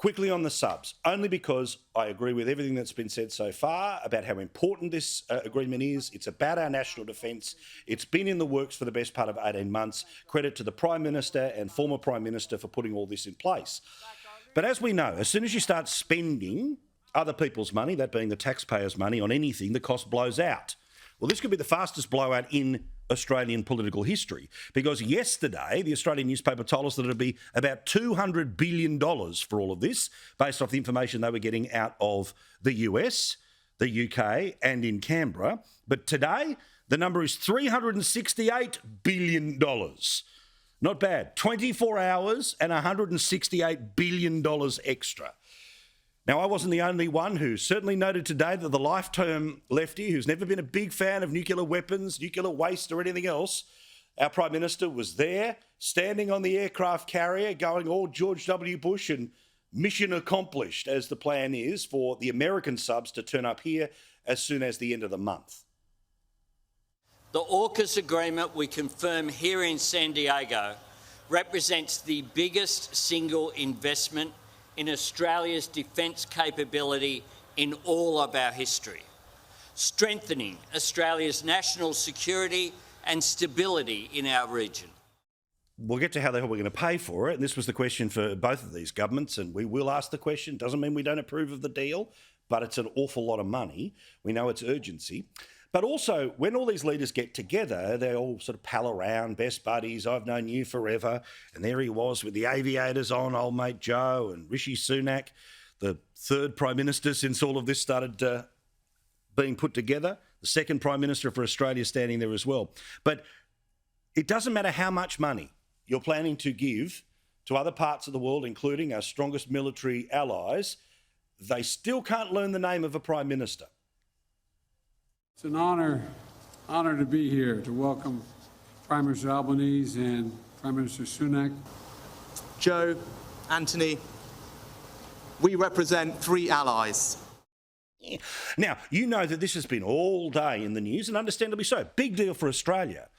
Quickly on the subs, only because I agree with everything that's been said so far about how important this agreement is. It's about our national defence. It's been in the works for the best part of 18 months. Credit to the Prime Minister and former Prime Minister for putting all this in place. But as we know, as soon as you start spending other people's money, that being the taxpayers' money, on anything, the cost blows out. Well, this could be the fastest blowout in Australian political history, because yesterday the Australian newspaper told us that it'd be about $200 billion for all of this, based off the information they were getting out of the US, the UK and in Canberra. But today the number is $368 billion. Not bad. 24 hours and $168 billion extra. Now, I wasn't the only one who certainly noted today that the life-term lefty, who's never been a big fan of nuclear weapons, nuclear waste or anything else, our Prime Minister was there, standing on the aircraft carrier, going all George W. Bush and mission accomplished, as the plan is for the American subs to turn up here as soon as the end of the month. The AUKUS agreement we confirm here in San Diego represents the biggest single investment in Australia's defence capability in all of our history, strengthening Australia's national security and stability in our region. We'll get to how the hell we're going to pay for it, and this was the question for both of these governments, and we will ask the question. Doesn't mean we don't approve of the deal, but it's an awful lot of money. We know it's urgency. But also, when all these leaders get together, they all sort of pal around, best buddies, I've known you forever. And there he was with the aviators on, old mate Joe and Rishi Sunak, the third Prime Minister since all of this started being put together, the second Prime Minister for Australia standing there as well. But it doesn't matter how much money you're planning to give to other parts of the world, including our strongest military allies, they still can't learn the name of a Prime Minister. It's an honor to be here to welcome Prime Minister Albanese and Prime Minister Sunak. Joe, Anthony, we represent three allies. Now, you know that this has been all day in the news, and understandably so. Big deal for Australia.